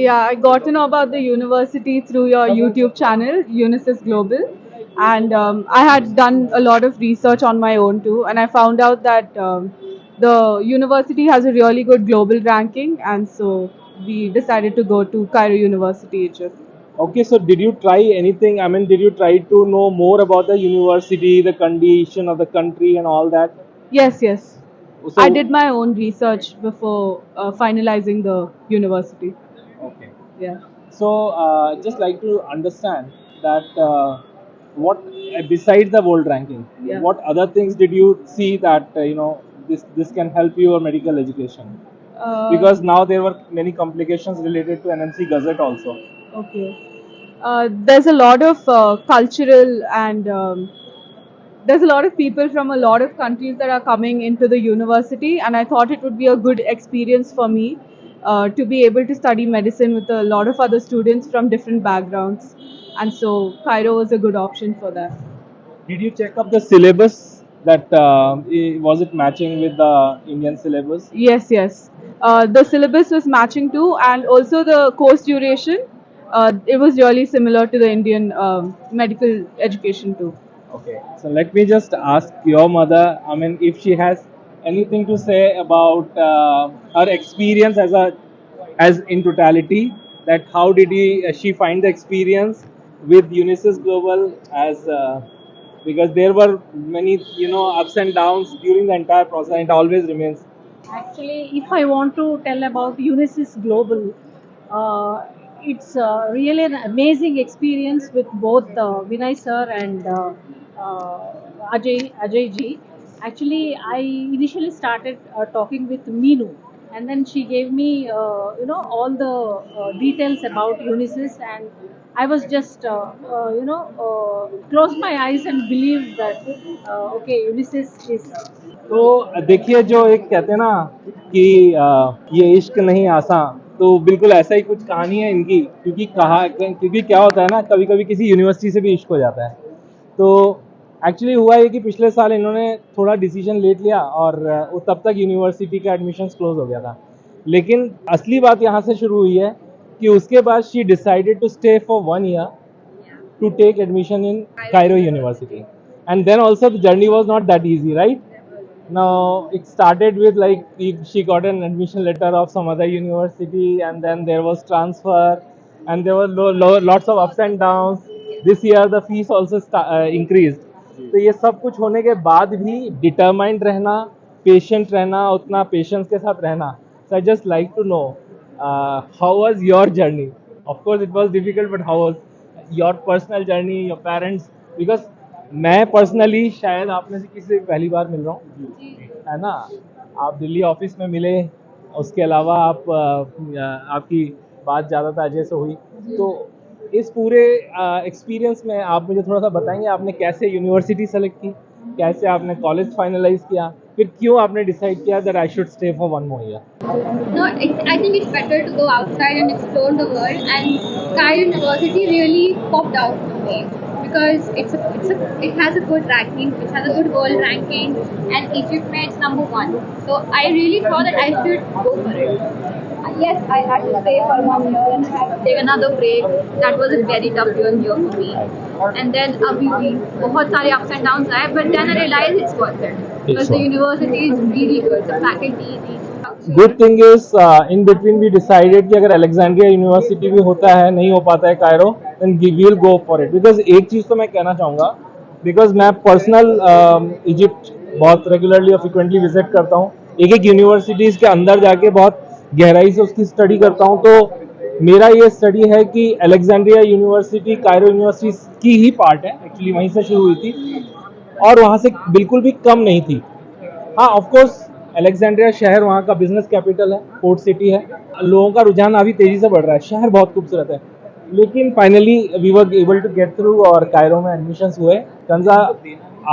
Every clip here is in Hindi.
Yeah, I got to know about the university through your YouTube channel, Unisys Global. And I had done a lot of research on my own too. And I found out that the university has a really good global ranking. And so we decided to go to Cairo University, Egypt. Okay, so did you try anything? I mean, did you try to know more about the university, the condition of the country, and all that? Yes, yes. I So, did my own research before finalizing the university. okay. Yeah. So, just like to understand that what besides the world ranking, Yeah. what other things did you see that this can help your medical education? Uh, Because now there were many complications related to NMC Gazette also. okay. There's a lot of cultural and there's a lot of people from a lot of countries that are coming into the university, and I thought it would be a good experience for me to be able to study medicine with a lot of other students from different backgrounds. And so Cairo was a good option for that. Did you check up the syllabus that was it matching with the Indian syllabus? Yes, yes. The syllabus was matching too, and also the course duration. It was really similar to the Indian medical education too. Okay, so let me just ask your mother. I mean, if she has anything to say about her experience as in totality, that how did she find the experience with Unisys Global as because there were many ups and downs during the entire process, and it always remains. Actually, if I want to tell about Unisys Global, uh, it's really an amazing experience with both Vinay sir and Ajay ji. Actually, I initially started talking with Meenu, and then she gave me all the details about Unisys, and I was just closed my eyes and believed that okay, Unisys is. तो देखिए जो एक कहते हैं ना कि ये इश्क नहीं आसान, तो बिल्कुल ऐसा ही कुछ कहानी है इनकी, क्योंकि क्या होता है ना, कभी कभी किसी यूनिवर्सिटी से भी इश्क हो जाता है। तो एक्चुअली हुआ ये कि पिछले साल इन्होंने थोड़ा डिसीजन लेट लिया और वो तब तक यूनिवर्सिटी का एडमिशन क्लोज हो गया था। लेकिन असली बात यहाँ से शुरू हुई है कि उसके बाद she decided to stay for 1 year to take admission in Cairo University. And then also the journey was not that easy, right? Now it started with like she got an admission letter of some other university, and then there was transfer, and there were lots of ups and downs. This year the fees also increased. तो ये सब कुछ होने के बाद भी डिटरमाइंड रहना, पेशेंट रहना, उतना पेशेंस के साथ रहना. So I just like to know how was your journey? Of course it was difficult, but how was your personal journey, your parents? Because मैं पर्सनली शायद आप में से किसी से पहली बार मिल रहा हूँ, है ना? आप दिल्ली ऑफिस में मिले, उसके अलावा आपकी बात ज़्यादातर अजय से हुई। तो इस पूरे एक्सपीरियंस में आप मुझे थोड़ा सा बताएंगे आपने कैसे यूनिवर्सिटी सेलेक्ट की, कैसे आपने कॉलेज फाइनलाइज किया, फिर क्यों आपने डिसाइड किया that I should stay for 1 more year? No, I think it's better to go outside and explore the world. And Cairo University really popped out to me because it has a good ranking, it has a good world ranking, and Egypt made it's #1. So I really thought that I should go for it. Yes, I had to stay for 1 year and I had to take another break. That was a very tough year for me. And then अभी भी बहुत सारे ups and downs आए, but then I realized it's worth it because the university is really good, the faculty, the good thing is in between we decided कि अगर अलेक्जेंड्रिया यूनिवर्सिटी भी होता है, नहीं हो पाता है Cairo, then we will go for it. Because एक चीज़ तो मैं कहना चाहूँगा, बिकॉज मैं पर्सनल इजिप्ट बहुत रेगुलरली और फ्रिक्वेंटली विजिट करता हूँ, एक एक यूनिवर्सिटीज़ के अंदर जाके बहुत गहराई से उसकी स्टडी करता हूँ। तो मेरा ये स्टडी है कि अलेक्जेंड्रिया यूनिवर्सिटी कायरो यूनिवर्सिटी की ही पार्ट है, एक्चुअली वहीं से शुरू हुई थी और वहाँ से बिल्कुल भी कम नहीं थी। हाँ, ऑफ कोर्स अलेक्जेंड्रिया शहर वहाँ का बिजनेस कैपिटल है, पोर्ट सिटी है, लोगों का रुझान अभी तेजी से बढ़ रहा है, शहर बहुत खूबसूरत है। लेकिन finally we were able to get through और कायरो में एडमिशन्स हुए। कंजा,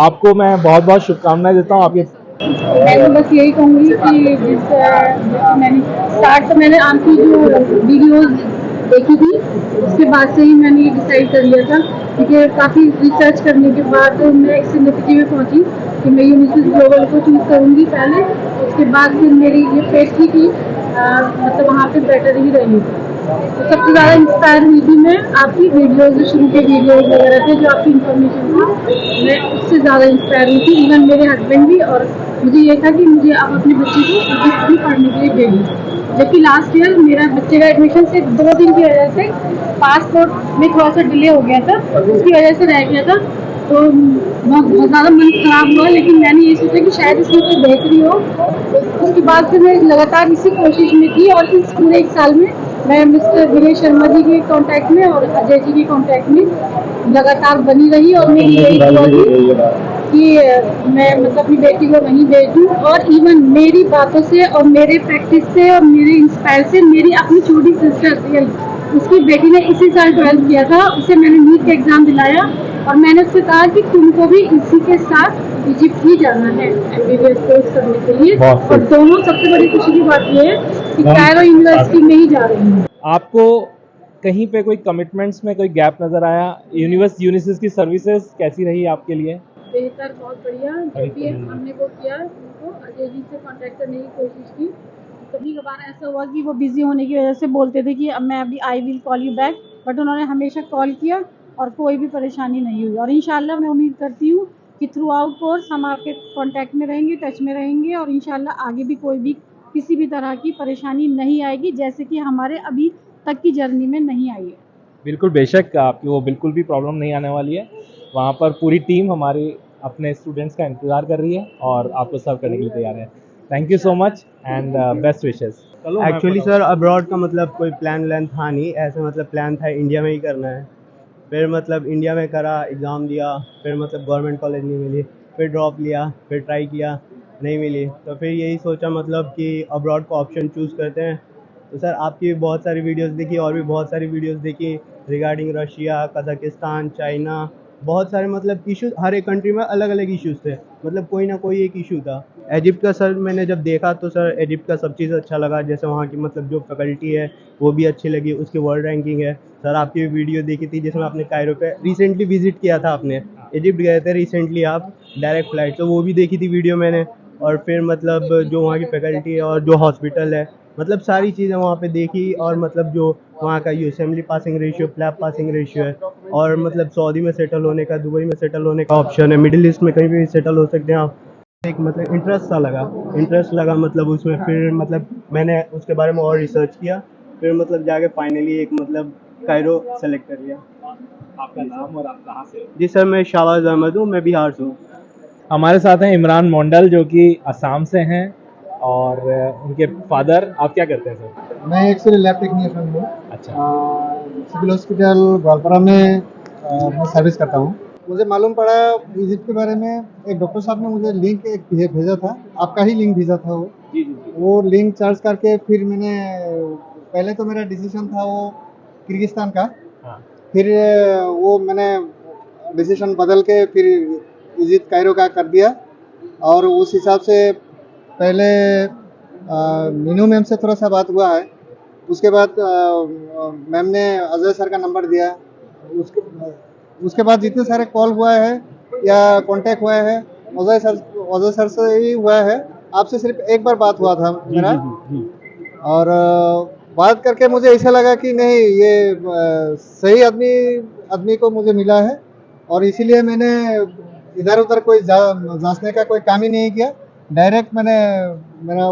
आपको मैं बहुत बहुत शुभकामनाएं देता हूँ आपके। मैं तो बस यही कहूँगी कि मैंने स्टार्ट तो मैंने आपकी जो वीडियोस देखी थी उसके बाद से ही मैंने ये डिसाइड कर लिया था, क्योंकि काफ़ी रिसर्च करने के बाद मैं इस नतीजे में पहुँची कि मैं यूनिसिस ग्लोबल को चूज़ करूँगी पहले, उसके बाद फिर मेरी ये पेशगी थी मतलब वहाँ पे बेटर ही रही। तो सबसे ज़्यादा इंस्पायर हुई थी मैं आपकी वीडियोज़, जो शुरू के वीडियोज़ वगैरह थे, जो आपकी इन्फॉर्मेशन था, मैं उससे ज़्यादा इंस्पायर हुई थी। इवन मेरे हस्बैंड भी, और मुझे ये था कि मुझे आप अपने बच्चे को इजिप्ट भी पढ़ने के लिए भेजिए। जबकि लास्ट ईयर मेरा बच्चे का एडमिशन सिर्फ 2 दिन की वजह से पासपोर्ट में थोड़ा सा डिले हो गया था, उसकी वजह से रह गया था। तो बहुत ज़्यादा मन खराब हुआ, लेकिन मैंने ये सोचा कि शायद इसमें कोई बेहतरी हो। तो उसके बाद से मैं लगातार इसी कोशिश में थी, और इस पूरे 1 साल में मैं मिस्टर दिनेश शर्मा जी के कांटेक्ट में और अजय जी के कांटेक्ट में लगातार बनी रही, और मेरी यही दुआ थी कि मैं मतलब अपनी बेटी को वहीं भेज दूँ। और इवन मेरी बातों से और मेरे प्रैक्टिस से और मेरे इंस्पायर से मेरी अपनी छोटी सिस्टर रियल, उसकी बेटी ने इसी साल 12th किया था, उसे मैंने नीट का एग्ज़ाम दिलाया, और मैंने उससे कहा कि तुमको भी इसी के साथ इजिप्ट ही जाना है एमबीबीएस कोर्स करने के लिए। बहुत और दोनों, सबसे बड़ी खुशी की बात ये है कि कायरो यूनिवर्सिटी में ही जा रही हूँ। आपको कहीं पे कोई कमिटमेंट्स में कोई गैप नजर आया? यूनिसिस की सर्विसेज कैसी रही आपके लिए? बेहतर, बहुत बढ़िया। जो भी हमने वो किया, उनको अजय जी से कांटेक्ट करने की कोशिश की। कभी कभार ऐसा हुआ कि वो बिजी होने की वजह से बोलते थे कि अब मैं अभी I will call you back, but उन्होंने हमेशा कॉल किया और कोई भी परेशानी नहीं हुई। और इंशाल्लाह मैं उम्मीद करती हूँ कि थ्रू आउट कोर्स हम आपके कांटेक्ट में रहेंगे, टच में रहेंगे, और इंशाल्लाह आगे भी कोई भी किसी भी तरह की परेशानी नहीं आएगी, जैसे कि हमारे अभी तक की जर्नी में नहीं आई है। बिल्कुल, बेशक आपकी वो बिल्कुल भी प्रॉब्लम नहीं आने वाली है। वहाँ पर पूरी टीम हमारी अपने स्टूडेंट्स का इंतज़ार कर रही है और आपको सर्व करने के लिए तैयार है। Thank you so much and best wishes. Actually sir abroad का मतलब कोई प्लान था नहीं, ऐसे मतलब प्लान था इंडिया में ही करना है। फिर मतलब इंडिया में करा, एग्ज़ाम दिया, फिर मतलब गवर्नमेंट कॉलेज नहीं मिली, फिर ड्रॉप लिया, फिर ट्राई किया, नहीं मिली, तो फिर यही सोचा मतलब कि अब्रॉड का ऑप्शन चूज़ करते हैं। तो सर आपकी बहुत सारी वीडियोस देखी, और भी बहुत सारी वीडियोस देखी रिगार्डिंग रशिया, कज़ाकिस्तान, चाइना, बहुत सारे मतलब इशूज़, हर एक कंट्री में अलग अलग इश्यूज़ थे, मतलब कोई ना कोई एक इशू था। इजिप्ट का सर मैंने जब देखा तो सर इजिप्ट का सब चीज़ अच्छा लगा, जैसे वहाँ की मतलब जो फैकल्टी है वो भी अच्छी लगी, उसकी वर्ल्ड रैंकिंग है। सर आपकी वीडियो देखी थी जिसमें आपने कायरो पे रिसेंटली विजिट किया था, आपने इजिप्ट गए थे रिसेंटली आप, डायरेक्ट फ़्लाइट, तो वो भी देखी थी वीडियो मैंने। और फिर मतलब जो वहाँ की फैकल्टी है और जो हॉस्पिटल है, मतलब सारी चीज़ें वहाँ पे देखी, और मतलब जो वहाँ का USMLE passing ratio, flap passing ratio है, और मतलब सऊदी में सेटल होने का, दुबई में सेटल होने का ऑप्शन है, मिडिल ईस्ट में कहीं भी सेटल हो सकते हैं आप। एक मतलब इंटरेस्ट लगा मतलब उसमें, फिर मतलब मैंने उसके बारे में और रिसर्च किया, फिर मतलब जाके फाइनली एक मतलब कायरो सेलेक्ट कर लिया। आपका नाम और आप कहाँ से हो? जी सर, मैं शाहबाज अहमद हूँ, मैं बिहार से हूँ। हमारे साथ हैं इमरान मोंडल जो कि असम से हैं और उनके फादर। आप क्या करते हैं सर? मैं एक्चुअली लैब टेक्नीशियन हूँ। अच्छा। सिविल हॉस्पिटल गोलपारा में मैं सर्विस करता हूँ। मुझे मालूम पड़ा इजिप्ट के बारे में, एक डॉक्टर साहब ने मुझे लिंक एक भेजा था, आपका ही लिंक भेजा था वो। जी जी जी। वो लिंक सर्च करके फिर मैंने, पहले तो मेरा डिसीजन था वो किर्गिस्तान का, हाँ। फिर वो मैंने डिसीजन बदल के फिर इजिप्ट कायरो का कर दिया। और उस हिसाब से पहले मीनू मैम से थोड़ा सा बात हुआ है, उसके बाद मैम ने अजय सर का नंबर दिया, उसके बाद जितने सारे कॉल हुआ है या कांटेक्ट हुआ है अजय सर से ही हुआ है। आपसे सिर्फ एक बार बात हुआ था मेरा, और बात करके मुझे ऐसा लगा कि नहीं, ये सही आदमी को मुझे मिला है, और इसीलिए मैंने इधर उधर कोई जांचने का कोई काम ही नहीं किया। डायरेक्ट मैंने मेरा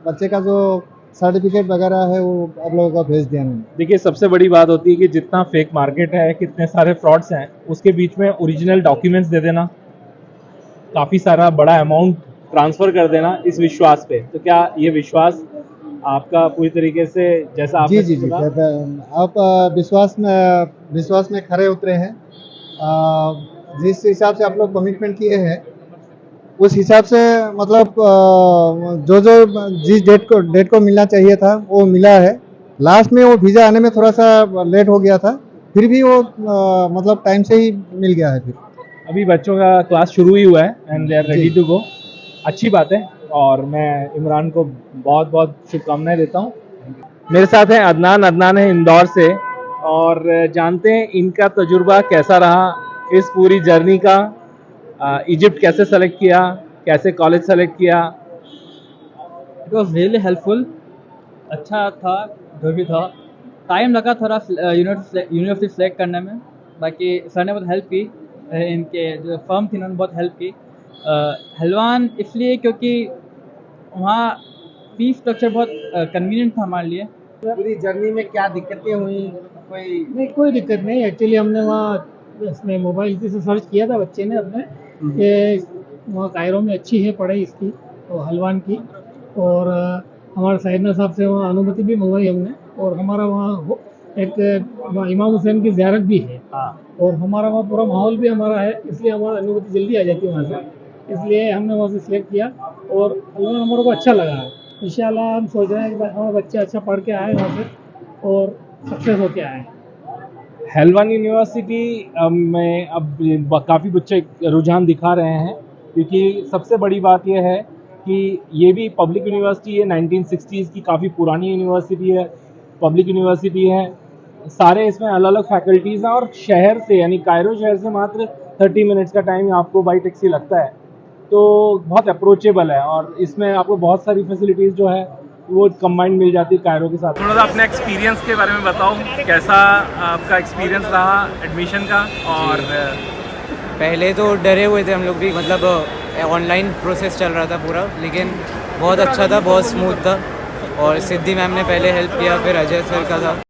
बच्चे का जो सर्टिफिकेट वगैरह है वो आप लोगों को भेज दिया मैंने। देखिए, सबसे बड़ी बात होती है कि जितना फेक मार्केट है, कितने सारे फ्रॉड्स हैं, उसके बीच में ओरिजिनल डॉक्यूमेंट्स दे देना, काफ़ी सारा बड़ा अमाउंट ट्रांसफ़र कर देना इस विश्वास पे। तो क्या ये विश्वास आपका पूरी तरीके से जैसा आपने जी, सोचा? आप विश्वास में खरे उतरे हैं। जिस हिसाब से आप लोग कमिटमेंट किए हैं उस हिसाब से मतलब जो जिस डेट को मिलना चाहिए था वो मिला है। लास्ट में वो वीज़ा आने में थोड़ा सा लेट हो गया था, फिर भी वो मतलब टाइम से ही मिल गया है। फिर अभी बच्चों का क्लास शुरू ही हुआ है and they are ready to go. अच्छी बात है, और मैं इमरान को बहुत बहुत शुभकामनाएं देता हूँ। मेरे साथ हैं अदनान है इंदौर से, और जानते हैं इनका तजुर्बा कैसा रहा इस पूरी जर्नी का। इजिप्ट कैसे सेलेक्ट किया, कैसे कॉलेज सेलेक्ट किया? इट वॉज रियली हेल्पफुल, अच्छा था जो भी था। टाइम लगा थोड़ा यूनिवर्सिटी सेलेक्ट करने में, बाकी सर ने बहुत हेल्प की। इनके जो फर्म थी उन्होंने बहुत हेल्प की। हल्द्वानी इसलिए क्योंकि वहाँ फीस स्ट्रक्चर बहुत कन्वीनियंट था हमारे लिए। पूरी जर्नी में क्या दिक्कतें हुई, कोई नहीं, कोई दिक्कत नहीं। एक्चुअली हमने वहाँ इसमें मोबाइल से सर्च किया था बच्चे ने अपने कि वहाँ कायरो में अच्छी है पढ़ाई इसकी तो हल्द्वानी की, और हमारे साइदना साहब से वहाँ अनुमति भी मंगवाई हमने, और हमारा वहाँ एक इमाम हुसैन की ज़ियारत भी है, और हमारा वहाँ पूरा माहौल भी हमारा है, इसलिए हमारा अनुमति जल्दी आ जाती है वहाँ से, इसलिए हमने वहाँ से सिलेक्ट किया और हल्द्वानी हमारे को अच्छा लगा है। इंशाल्लाह हम सोच रहे हैं कि हमारे बच्चे अच्छा पढ़ के आए वहाँ से और सक्सेस होके आए। हल्द्वानी यूनिवर्सिटी में अब काफ़ी बच्चे रुझान दिखा रहे हैं, क्योंकि सबसे बड़ी बात यह है कि ये भी पब्लिक यूनिवर्सिटी है, 1960s की काफ़ी पुरानी यूनिवर्सिटी है, पब्लिक यूनिवर्सिटी है। सारे इसमें अलग अलग फैकल्टीज़ हैं और शहर से यानी कायरो शहर से मात्र 30 मिनट्स का टाइम आपको बाई टैक्सी लगता है, तो बहुत अप्रोचेबल है और इसमें आपको बहुत सारी फैसिलिटीज़ जो है वो कंबाइंड मिल जाती है कायरो के साथ। थोड़ा सा अपने एक्सपीरियंस के बारे में बताओ, कैसा आपका एक्सपीरियंस रहा एडमिशन का? और पहले तो डरे हुए थे हम लोग भी, मतलब ऑनलाइन प्रोसेस चल रहा था पूरा, लेकिन बहुत अच्छा था, बहुत स्मूथ था। और सिद्धि मैम ने पहले हेल्प किया, फिर अजय सर का था,